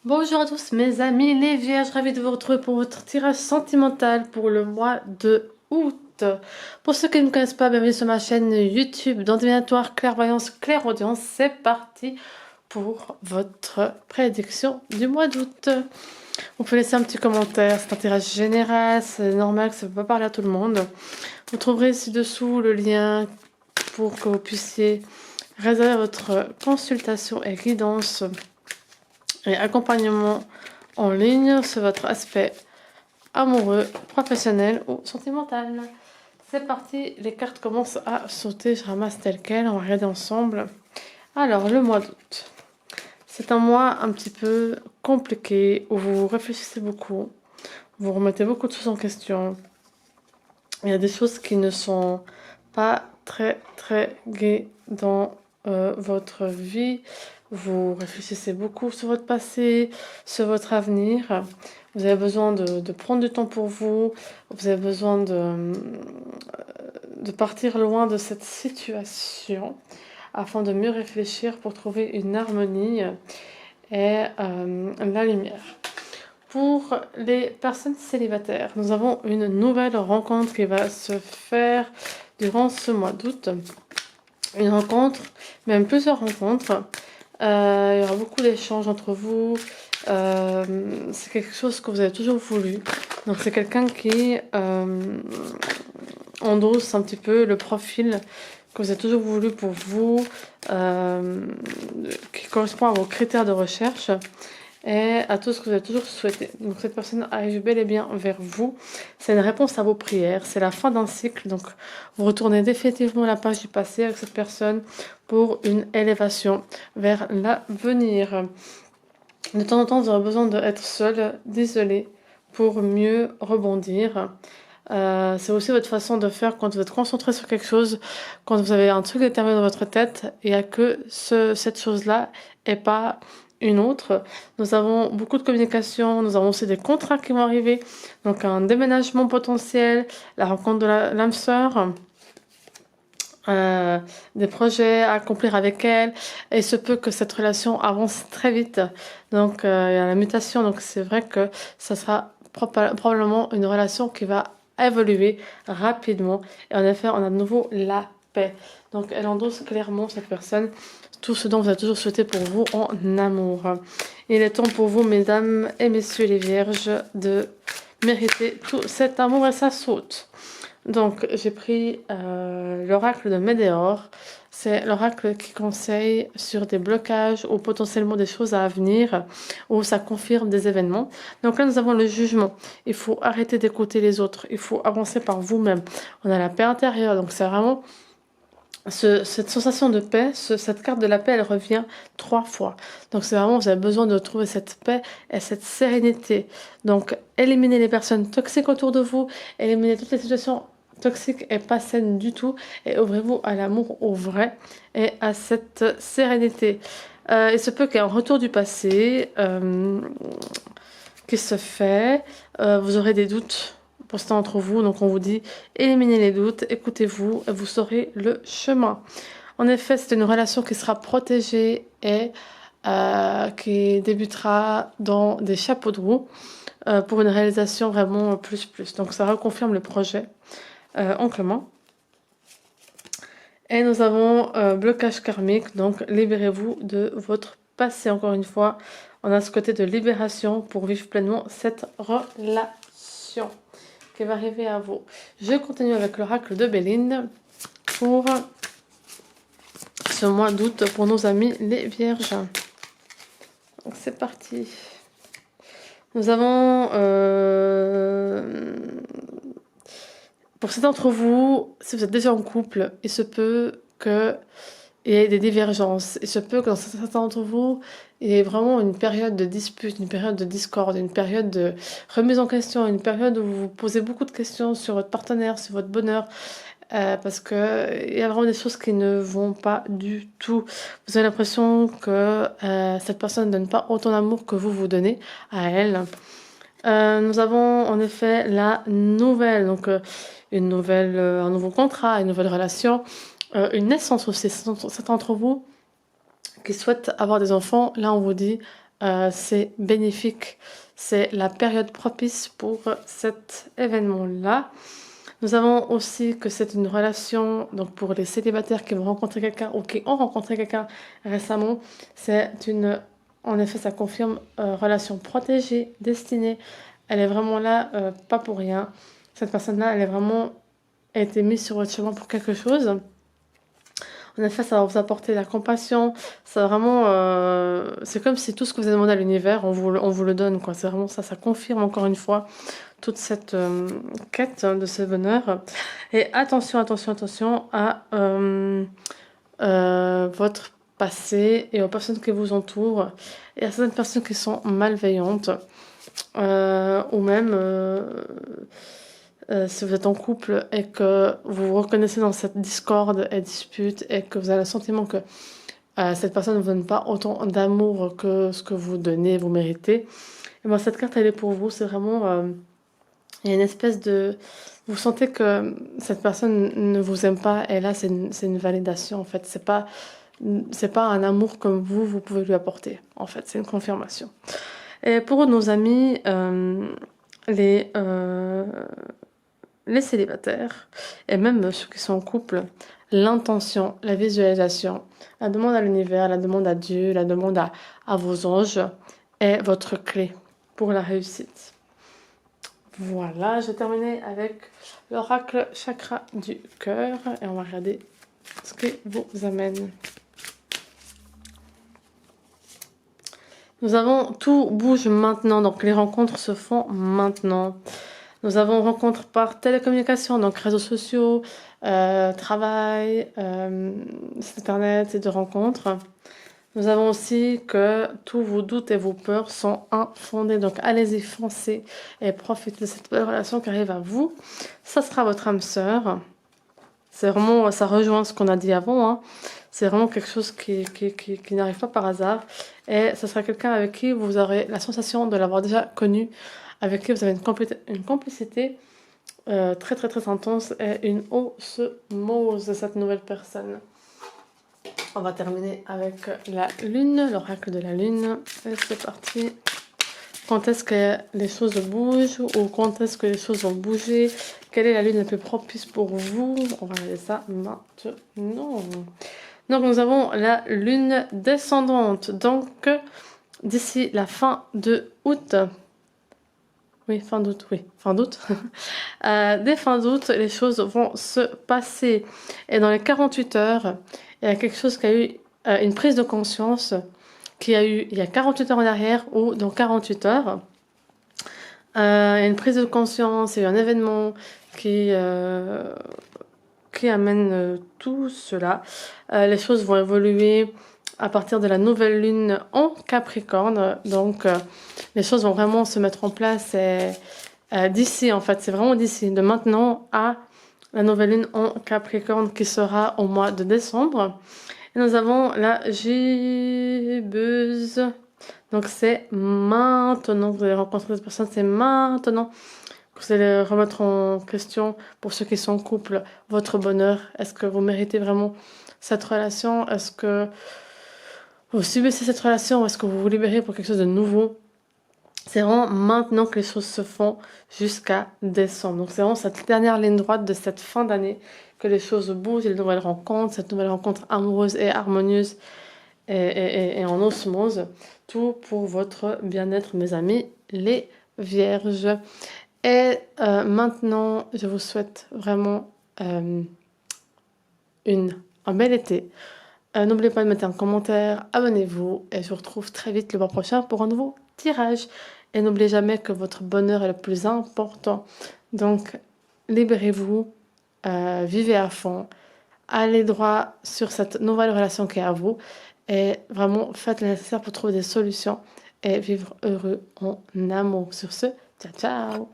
Bonjour à tous mes amis les vierges, ravi de vous retrouver pour votre tirage sentimental pour le mois de août. Pour ceux qui ne me connaissent pas, bienvenue sur ma chaîne YouTube dans Divinatoire Clairvoyance Clairaudience. C'est parti pour votre prédiction du mois d'août. Vous pouvez laisser un petit commentaire, c'est un tirage général, c'est normal que ça ne peut pas parler à tout le monde. Vous trouverez ci-dessous le lien pour que vous puissiez réserver votre consultation et guidance et accompagnement en ligne sur votre aspect amoureux, professionnel ou sentimental. C'est parti, les cartes commencent à sauter, je ramasse tel quel, on va regarder ensemble. Alors, le mois d'août. C'est un mois un petit peu compliqué, où vous réfléchissez beaucoup, vous remettez beaucoup de choses en question. Il y a des choses qui ne sont pas très gaies dans votre vie. Vous réfléchissez beaucoup sur votre passé, sur votre avenir. Vous avez besoin de prendre du temps pour vous. Vous avez besoin de partir loin de cette situation afin de mieux réfléchir pour trouver une harmonie et la lumière. Pour les personnes célibataires, nous avons une nouvelle rencontre qui va se faire durant ce mois d'août. Une rencontre, même plusieurs rencontres. Il y aura beaucoup d'échanges entre vous. C'est quelque chose que vous avez toujours voulu. Donc c'est quelqu'un qui endosse un petit peu le profil que vous avez toujours voulu pour vous, qui correspond à vos critères de recherche et à tout ce que vous avez toujours souhaité. Donc cette personne arrive bel et bien vers vous. C'est une réponse à vos prières. C'est la fin d'un cycle. Donc vous retournez définitivement à la page du passé avec cette personne pour une élévation vers l'avenir. De temps en temps, vous aurez besoin d'être seul, d'isoler pour mieux rebondir. C'est aussi votre façon de faire quand vous êtes concentré sur quelque chose, quand vous avez un truc déterminé dans votre tête, il n'y a que cette chose-là et pas une autre. Nous avons beaucoup de communication, nous avons aussi des contrats qui vont arriver, donc un déménagement potentiel, la rencontre de l'âme sœur, des projets à accomplir avec elle, et il se peut que cette relation avance très vite, donc il y a la mutation, donc c'est vrai que ça sera probablement une relation qui va évoluer rapidement, et en effet on a de nouveau la paix, donc elle endosse clairement, cette personne, tout ce dont vous avez toujours souhaité pour vous en amour. Il est temps pour vous, mesdames et messieurs les vierges, de mériter tout cet amour, et ça saute. Donc j'ai pris l'oracle de Médéor. C'est l'oracle qui conseille sur des blocages ou potentiellement des choses à venir, où ça confirme des événements. Donc là nous avons le jugement. Il faut arrêter d'écouter les autres, il faut avancer par vous-même. On a la paix intérieure, donc c'est vraiment cette sensation de paix, cette carte de la paix, elle revient 3 fois. Donc c'est vraiment, vous avez besoin de trouver cette paix et cette sérénité. Donc éliminez les personnes toxiques autour de vous, éliminez toutes les situations toxiques et pas saines du tout, et ouvrez-vous à l'amour, au vrai, et à cette sérénité. Il se peut qu'il y ait un retour du passé qui se fait, vous aurez des doutes pour certains d'entre vous, donc on vous dit éliminez les doutes, écoutez-vous et vous saurez le chemin. En effet, c'est une relation qui sera protégée et qui débutera dans des chapeaux de roue pour une réalisation vraiment plus. Donc ça reconfirme le projet amplement. Et nous avons blocage karmique, donc libérez-vous de votre passé. Encore une fois, on a ce côté de libération pour vivre pleinement cette relation qui va arriver à vous. Je continue avec l'oracle de Béline pour ce mois d'août pour nos amis les vierges. Donc c'est parti. Nous avons pour certains d'entre vous, si vous êtes déjà en couple, il se peut que il y ait des divergences. Il se peut que dans certains d'entre vous, il y ait vraiment une période de dispute, une période de discorde, une période de remise en question, une période où vous vous posez beaucoup de questions sur votre partenaire, sur votre bonheur, parce que il y a vraiment des choses qui ne vont pas du tout. Vous avez l'impression que cette personne ne donne pas autant d'amour que vous donnez à elle. Nous avons en effet la nouvelle, donc un nouveau contrat, une nouvelle relation, une naissance aussi. Certains d'entre vous qui souhaitent avoir des enfants, là on vous dit c'est bénéfique. C'est la période propice pour cet événement-là. Nous avons aussi que c'est une relation, donc pour les célibataires qui vont rencontrer quelqu'un ou qui ont rencontré quelqu'un récemment, c'est une, en effet, ça confirme relation protégée, destinée. Elle est vraiment là, pas pour rien. Cette personne-là, elle est vraiment a été mise sur votre chemin pour quelque chose. En effet, ça va vous apporter la compassion. Ça vraiment, c'est comme si tout ce que vous avez demandé à l'univers, on vous le donne, quoi. C'est vraiment ça. Ça confirme encore une fois toute cette quête de ce bonheur. Et attention, attention, attention à votre passé et aux personnes qui vous entourent. Et à certaines personnes qui sont malveillantes. Ou même si vous êtes en couple et que vous vous reconnaissez dans cette discorde et dispute et que vous avez le sentiment que cette personne ne vous donne pas autant d'amour que ce que vous donnez, vous méritez, et bien cette carte elle est pour vous. C'est vraiment il y a une espèce de, vous sentez que cette personne ne vous aime pas et là c'est une validation en fait. C'est pas un amour comme vous pouvez lui apporter en fait, c'est une confirmation. Et pour nos amis les les célibataires, et même ceux qui sont en couple, l'intention, la visualisation, la demande à l'univers, la demande à Dieu, la demande à vos anges est votre clé pour la réussite. Voilà, j'ai terminé avec l'oracle chakra du cœur et on va regarder ce qu'il vous amène. Nous avons tout bouge maintenant, donc les rencontres se font maintenant. Nous avons rencontre par télécommunication, donc réseaux sociaux, travail, site internet et de rencontres. Nous avons aussi que tous vos doutes et vos peurs sont infondés. Donc allez-y, foncez et profitez de cette belle relation qui arrive à vous. Ça sera votre âme sœur. C'est vraiment, ça rejoint ce qu'on a dit avant, hein. C'est vraiment quelque chose qui n'arrive pas par hasard. Et ce sera quelqu'un avec qui vous aurez la sensation de l'avoir déjà connu, avec qui vous avez une complicité très très très intense et une osmose de cette nouvelle personne. On va terminer avec la lune, l'oracle de la lune. Et c'est parti. Quand est-ce que les choses bougent ou quand est-ce que les choses vont bouger? Quelle est la lune la plus propice pour vous? On va regarder ça maintenant. Donc nous avons la lune descendante. Donc d'ici la fin de août, oui, fin d'août, oui, fin d'août. Dès fin d'août, les choses vont se passer. Et dans les 48 heures, il y a quelque chose qui a eu une prise de conscience qui a eu il y a 48 heures en arrière ou dans 48 heures. Il y a une prise de conscience, il y a eu un événement qui amène tout cela. Les choses vont évoluer à partir de la nouvelle lune en Capricorne. Donc, les choses vont vraiment se mettre en place d'ici, en fait. C'est vraiment d'ici, de maintenant à la nouvelle lune en Capricorne qui sera au mois de décembre. Et nous avons la gibbeuse. Donc, c'est maintenant que vous allez rencontrer cette personne. C'est maintenant que vous allez remettre en question, pour ceux qui sont en couple, votre bonheur. Est-ce que vous méritez vraiment cette relation? Est-ce que vous subissez cette relation ou est-ce que vous vous libérez pour quelque chose de nouveau? C'est vraiment maintenant que les choses se font jusqu'à décembre. Donc c'est vraiment cette dernière ligne droite de cette fin d'année que les choses bougent, les nouvelles rencontres, cette nouvelle rencontre amoureuse et harmonieuse et en osmose. Tout pour votre bien-être, mes amis, les vierges. Et maintenant, je vous souhaite vraiment un bel été. N'oubliez pas de mettre un commentaire, abonnez-vous et je vous retrouve très vite le mois prochain pour un nouveau tirage. Et n'oubliez jamais que votre bonheur est le plus important. Donc, libérez-vous, vivez à fond, allez droit sur cette nouvelle relation qui est à vous et vraiment faites le nécessaire pour trouver des solutions et vivre heureux en amour. Sur ce, ciao ciao!